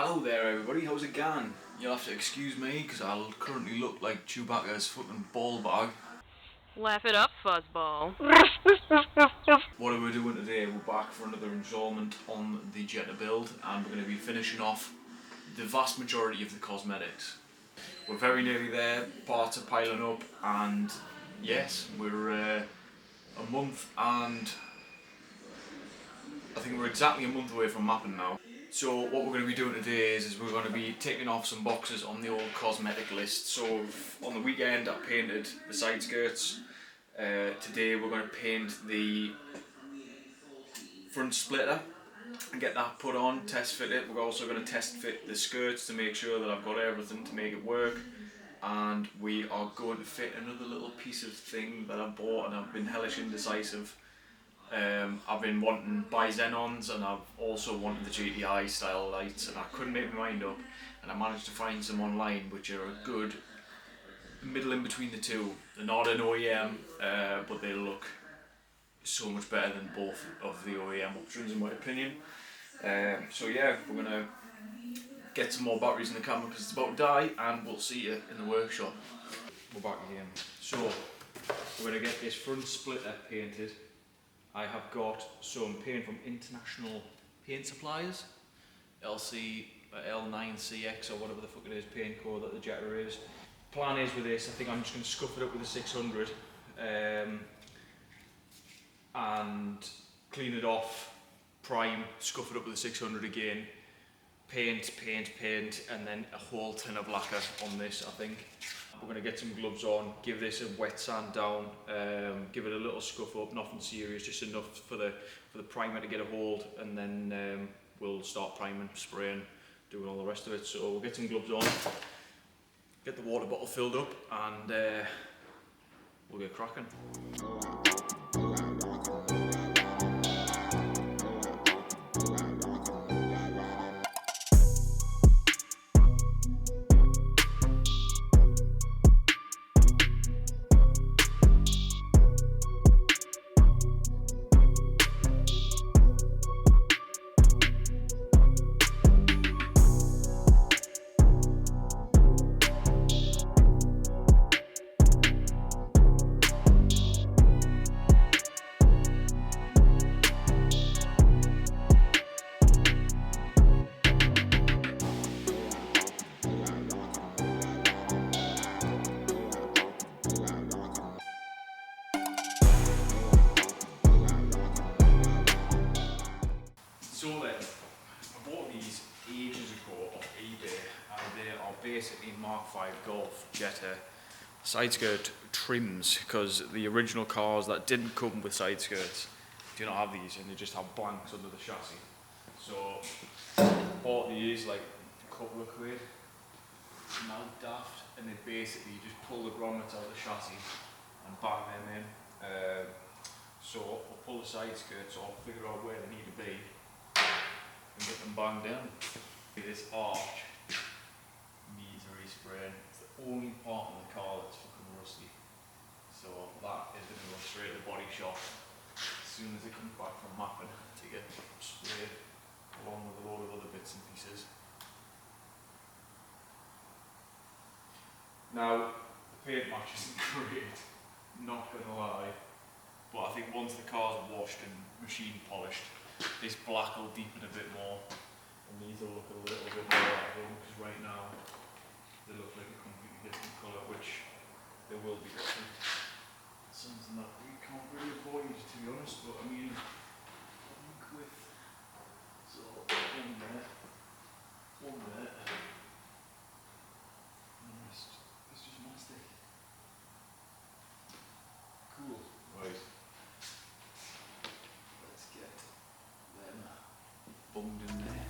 Hello there everybody, how's it going? You'll have to excuse me because I currently look like Chewbacca's fucking ball bag. Laugh it up, fuzzball. What are we doing today? We're back for another installment on the Jetta build, and we're going to be finishing off the vast majority of the cosmetics. We're very nearly there, parts are piling up, and yes, we're a month and I think we're exactly a month away from mapping now. So what we're going to be doing today is we're going to be taking off some boxes on the old cosmetic list. So on the weekend I painted the side skirts. Today we're going to paint the front splitter and get that put on, test fit it. We're also going to test fit the skirts to make sure that I've got everything to make it work. And we are going to fit another little piece of thing that I bought and I've been hellish indecisive. I've been wanting bi-xenons and I've also wanted the GTI style lights, and I couldn't make my mind up, and I managed to find some online which are a good middle in between the two. They're not an OEM, but they look so much better than both of the OEM options in my opinion. So yeah, we're going to get some more batteries in the camera because it's about to die, and we'll see you in the workshop. We're back again. So we're going to get this front splitter painted. I have got some paint from International Paint Suppliers, L9CX or whatever the fuck it is, paint code that the Jetta is. Plan is with this, I think I'm just going to scuff it up with a 600 and clean it off, prime, scuff it up with a 600 again, paint, and then a whole tin of lacquer on this, I think. We're going to get some gloves on, give this a wet sand down, give it a little scuff up, nothing serious, just enough for the primer to get a hold, and then we'll start priming, spraying, doing all the rest of it. So we'll get some gloves on, get the water bottle filled up, and we'll get cracking. So then, I bought these ages ago off eBay, and they are basically Mark V Golf Jetta side skirt trims, because the original cars that didn't come with side skirts do not have these, and they just have blanks under the chassis. So bought these like a couple of quid, not daft, and they basically just pull the grommets out of the chassis and bang them in. So I'll pull the side skirts off, figure out where they need to be, and get them banged down. This arch needs a respraying. It's the only part of the car that's fucking rusty. So that is going to go straight to the body shop as soon as it comes back from mapping to get sprayed along with a load of other bits and pieces. Now, the paint match isn't great, not gonna lie, but I think once the car's washed and machine polished, this black will deepen a bit more, and these will look a little bit more like home, because right now they look like a completely different colour, which they will be different. Something that we can't really avoid, to be honest, but I mean, I think with, so one there, and the rest is just mastic. Cool. Right. Let's get them bunged in there.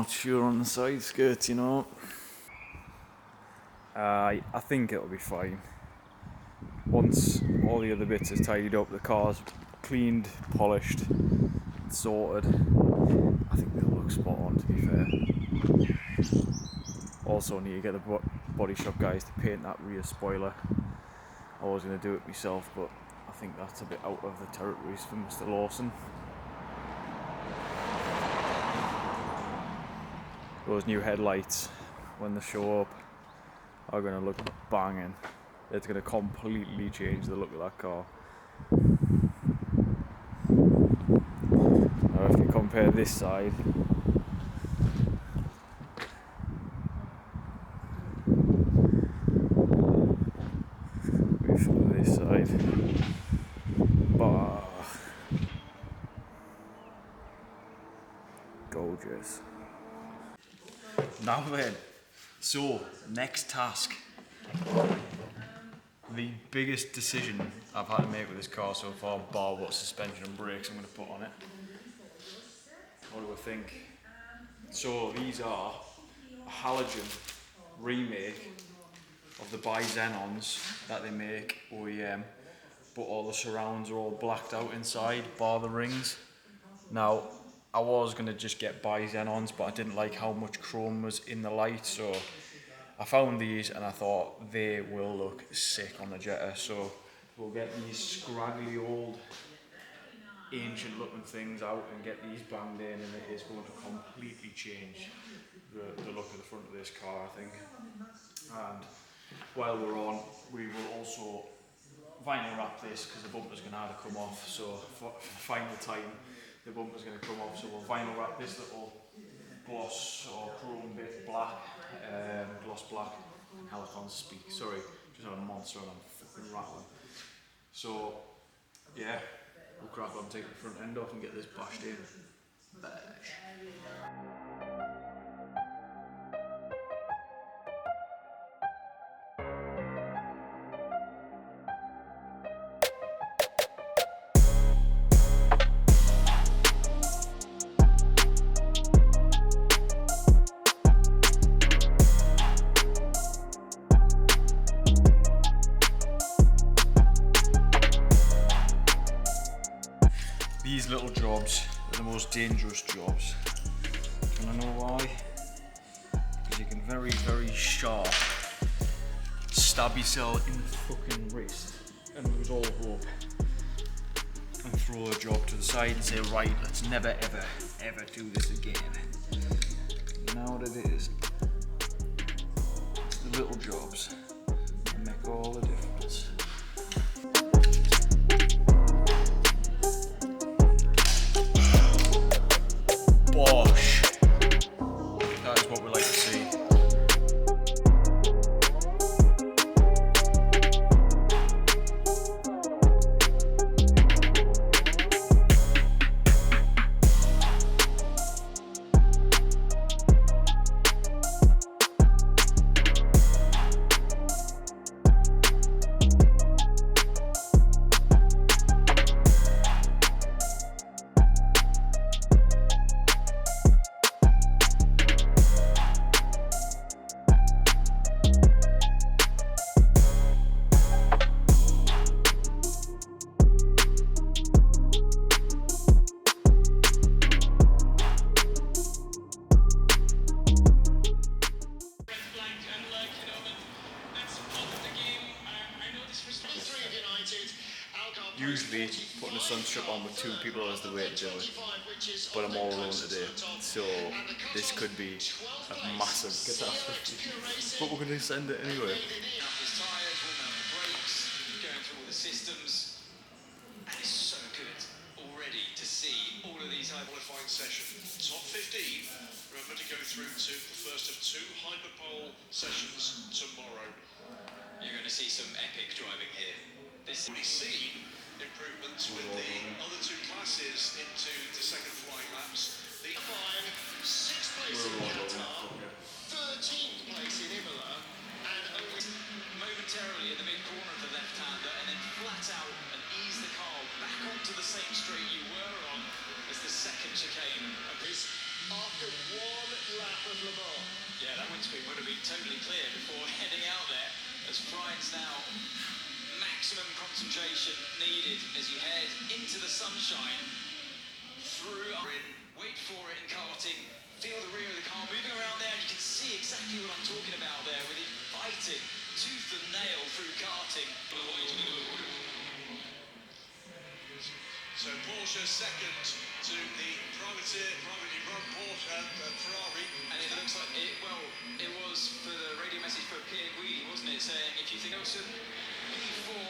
not sure on the side skirts, you know. I think it'll be fine. Once all the other bits are tidied up, the car's cleaned, polished, sorted, I think they'll look spot on, to be fair. Also need to get the body shop guys to paint that rear spoiler. I was going to do it myself, but I think that's a bit out of the territories for Mr. Lawson. Those new headlights, when they show up, are going to look banging. It's going to completely change the look of that car. Now if you compare this side with this side, bah, gorgeous. Now then, so next task. The biggest decision I've had to make with this car so far, bar what suspension and brakes I'm going to put on it. What do I think? So these are a halogen remake of the bi-xenons that they make OEM, but all the surrounds are all blacked out inside, bar the rings. Now, I was going to just get bi-xenons, but I didn't like how much chrome was in the light, so I found these and I thought they will look sick on the Jetta. So we'll get these scraggly old ancient looking things out and get these banged in, and it is going to completely change the look of the front of this car, I think. And while we're on, we will also vinyl wrap this because the bumper's going to have to come off. So for the final time, the bumper's going to come off, so we'll vinyl wrap this little gloss or chrome bit black, gloss black. Hell, I can't speak, sorry, just had a monster and I'm fucking rattling. So yeah, we'll crack on, take the front end off and get this bashed in. Bash. These little jobs are the most dangerous jobs. Do you wanna know why? Because you can very, very sharp stab yourself in the fucking wrist and lose all hope and throw a job to the side and say, right, let's never ever ever do this again. You know what it is? It's the little jobs that make all the difference. Bosh. That is what we like to see. Usually putting a sunstrip on with two people is the way to do it, but I'm all alone today, so this could be a massive catastrophe, but we're going to send it anyway. And it's so good already to see all of these high qualifying sessions. Top 15, remember to go through to the first of two hyperpole sessions tomorrow. You're going to see some epic driving here. This we've seen improvements with the other two classes into the second flying laps. The 6th place in Qatar, 13th place in Imola, and only momentarily in the mid corner of the left-hander, and then flat out and ease the car back onto the same straight you were on as the second chicane. After one lap. acceleration needed as you head into the sunshine. Through, wait for it in karting, feel the rear of the car moving around there, and you can see exactly what I'm talking about there with it fighting tooth and nail through karting. So Porsche second to the privateer, privately run Porsche Ferrari. And it looks like it, well, it was for the radio message for Pierre Guidi, wasn't it, saying if you think Wilson looking for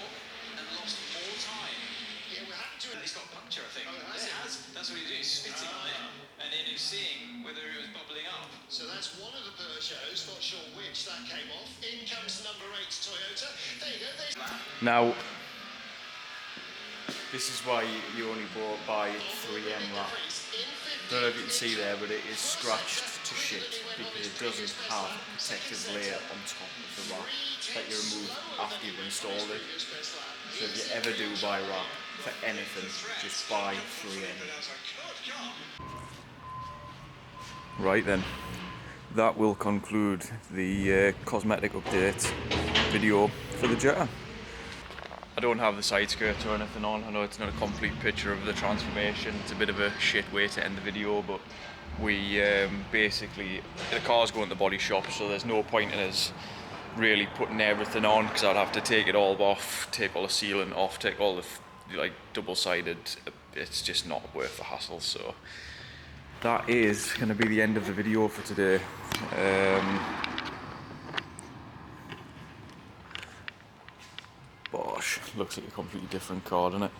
and lost more time. Yeah, we're happy to. He's got a puncture, I think. Oh, it has. That's what he did, spitting on it, and then he was seeing whether it was bubbling up. So that's one of the Peugeots, not sure which, that came off. In comes the number 8 Toyota. There you go. Now, this is why you only buy 3M wrap. I don't know if you can see there, but it is scratched to shit because it doesn't have a protective layer on top of the wrap that you remove after you've installed it. So if you ever do buy wrap for anything, just buy 3M. Right then, that will conclude the cosmetic update video for the Jetta. I don't have the side skirts or anything on. I know it's not a complete picture of the transformation. It's a bit of a shit way to end the video, but we basically, the car's going to the body shop, so there's no point in us really putting everything on because I'd have to take it all off, take all the sealant off, take all the like double-sided. It's just not worth the hassle. So that is going to be the end of the video for today. Bosh, looks like a completely different car, doesn't it?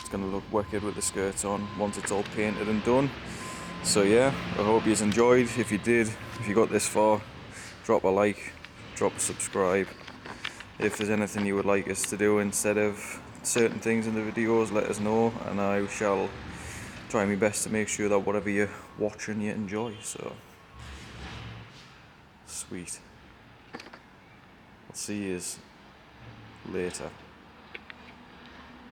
It's going to look wicked with the skirts on once it's all painted and done. So yeah, I hope you enjoyed. If you did, if you got this far, drop a like, drop a subscribe. If there's anything you would like us to do instead of certain things in the videos, let us know, and I shall try my best to make sure that whatever you're watching you enjoy. So sweet. I'll see you later.